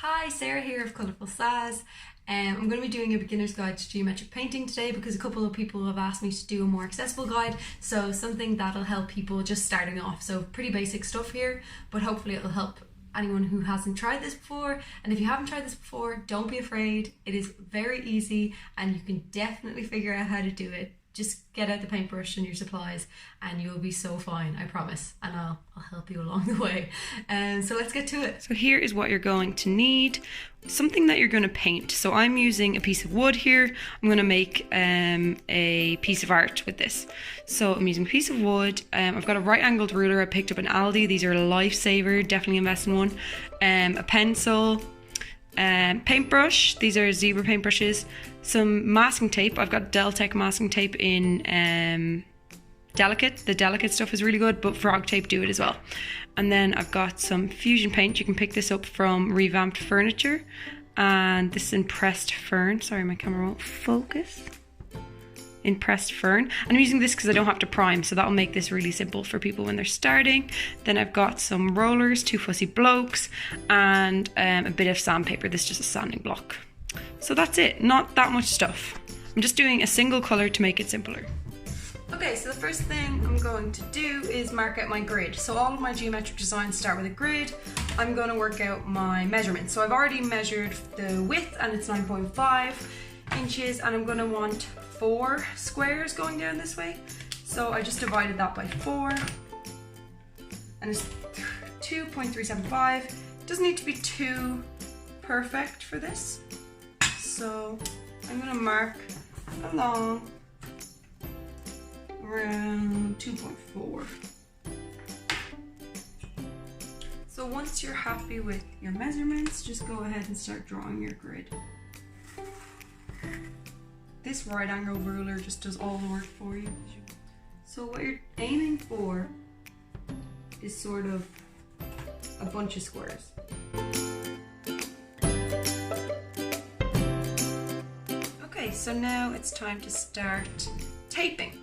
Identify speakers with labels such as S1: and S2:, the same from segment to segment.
S1: Hi, Sarah here of Colourful Saz. I'm going to be doing a beginner's guide to geometric painting today because a couple of people have asked me to do a more accessible guide, so something that'll help people just starting off. So pretty basic stuff here, but hopefully it'll help anyone who hasn't tried this before. And if you haven't tried this before, don't be afraid. It is very easy and you can definitely figure out how to do it. Just get out the paintbrush and your supplies and you'll be so fine, I promise. And I'll help you along the way. So let's get to it. So here is what you're going to need. Something that you're going to paint. So I'm using a piece of wood here. I'm going to make a piece of art with this. So I'm using a piece of wood. I've got a right angled ruler I picked up in Aldi. These are a lifesaver, definitely invest in one. A pencil. Paintbrush, these are zebra paintbrushes, some masking tape. I've got Deltec masking tape in Delicate. The Delicate stuff is really good, but frog tape do it as well. And then I've got some fusion paint. You can pick this up from Revamped Furniture, and this is in pressed fern. Sorry, my camera won't focus. In pressed fern. And I'm using this because I don't have to prime, so that'll make this really simple for people when they're starting. Then I've got some rollers, 2 fussy blokes, and a bit of sandpaper. This is just a sanding block. So that's it, not that much stuff. I'm just doing a single colour to make it simpler. Okay, so the first thing I'm going to do is mark out my grid. So all of my geometric designs start with a grid. I'm going to work out my measurements. So I've already measured the width and it's 9.5 inches, and I'm going to want 4 squares going down this way. So I just divided that by 4 and it's 2.375. Doesn't need to be too perfect for this. So I'm going to mark along around 2.4. So once you're happy with your measurements, just go ahead and start drawing your grid. This right angle ruler just does all the work for you. So what you're aiming for is sort of a bunch of squares. Okay, so now it's time to start taping.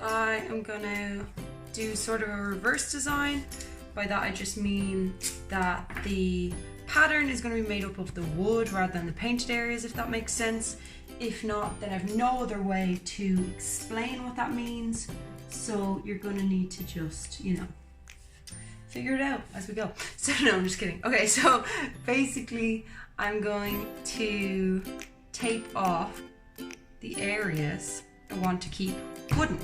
S1: I am gonna do sort of a reverse design. By that I just mean that the pattern is going to be made up of the wood rather than the painted areas, if that makes sense. If not, then I have no other way to explain what that means. So you're going to need to just, figure it out as we go. So no, I'm just kidding. Okay, so basically I'm going to tape off the areas I want to keep wooden.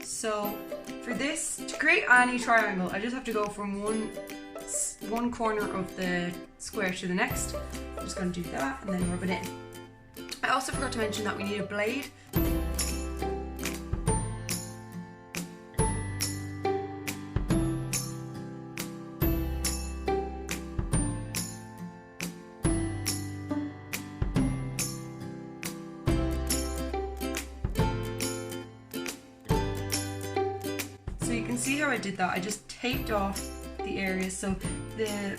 S1: So for this, to create any triangle, I just have to go from one corner of the square to the next. I'm just going to do that and then rub it in. I also forgot to mention that we need a blade. So you can see how I did that. I just taped off the areas, so the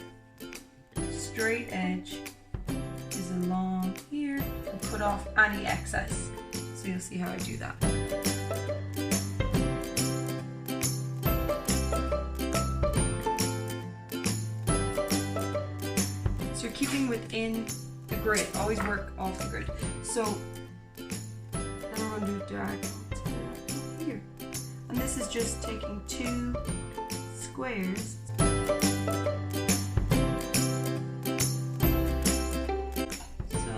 S1: straight edge is along here and cut off any excess. So you'll see how I do that. So you're keeping within the grid. Always work off the grid. So then I'm going to do diagonal here. And this is just taking 2 squares. So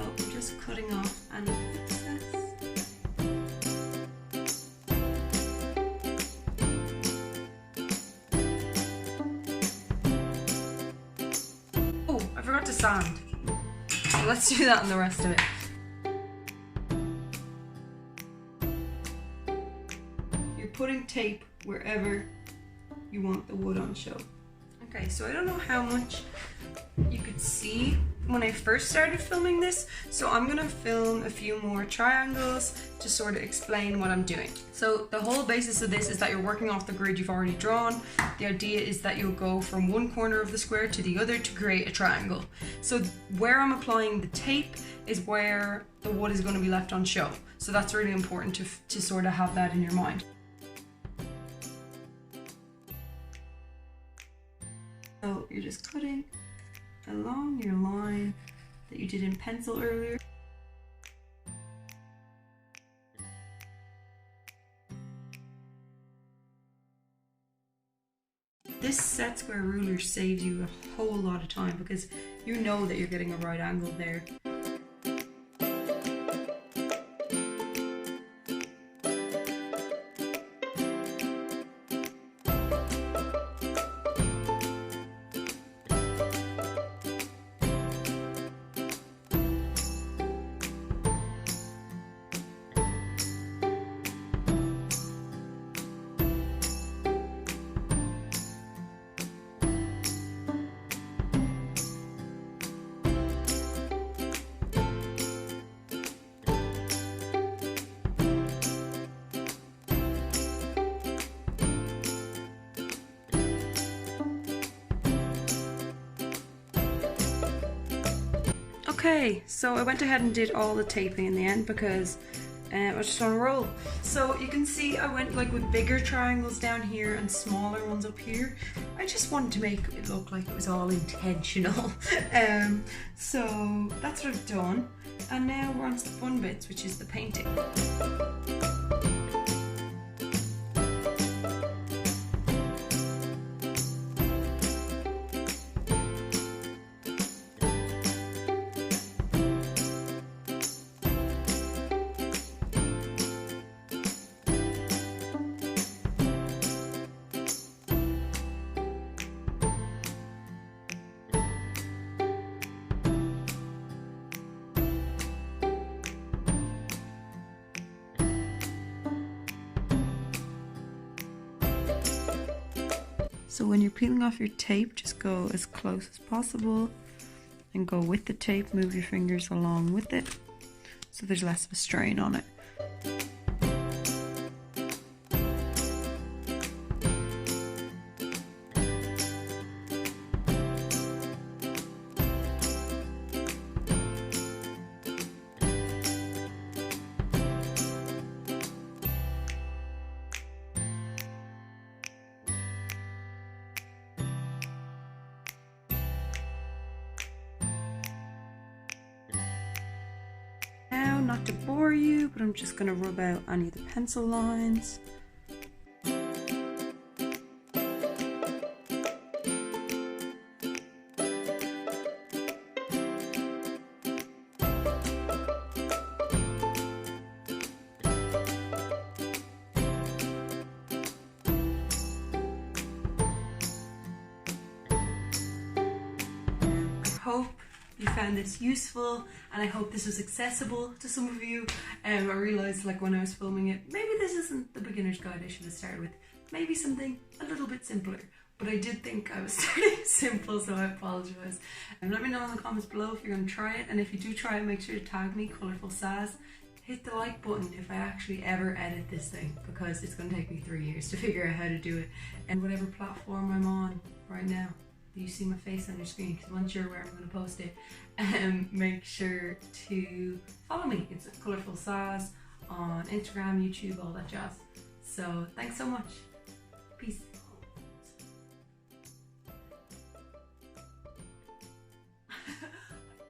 S1: I'm just cutting off any excess. Oh, I forgot to sand. So let's do that on the rest of it. You're putting tape wherever you want the wood on show. Okay, so I don't know how much you could see when I first started filming this, so I'm gonna film a few more triangles to sort of explain what I'm doing. So the whole basis of this is that you're working off the grid you've already drawn. The idea is that you'll go from one corner of the square to the other to create a triangle. So where I'm applying the tape is where the wood is going to be left on show. So that's really important to sort of have that in your mind. So you're just cutting along your line that you did in pencil earlier. This set square ruler saves you a whole lot of time because you know that you're getting a right angle there. Okay, so I went ahead and did all the taping in the end because I was just on a roll. So you can see I went like with bigger triangles down here and smaller ones up here. I just wanted to make it look like it was all intentional. So that's what I've done. And now we're on to the fun bits, which is the painting. So when you're peeling off your tape, just go as close as possible and go with the tape, move your fingers along with it so there's less of a strain on it. Not to bore you, but I'm just going to rub out any of the pencil lines. I hope you found this useful, and I hope this was accessible to some of you. I realised like when I was filming it, maybe this isn't the beginner's guide I should have started with. Maybe something a little bit simpler. But I did think I was starting simple, so I apologise. And let me know in the comments below if you're going to try it, and if you do try it, make sure to tag me, Colourful Saz. Hit the like button if I actually ever edit this thing, because it's going to take me 3 years to figure out how to do it. And whatever platform I'm on right now, you see my face on your screen, because once you're aware I'm going to post it, make sure to follow me. It's Colourful Saz on Instagram, YouTube, all that jazz. So thanks so much. Peace.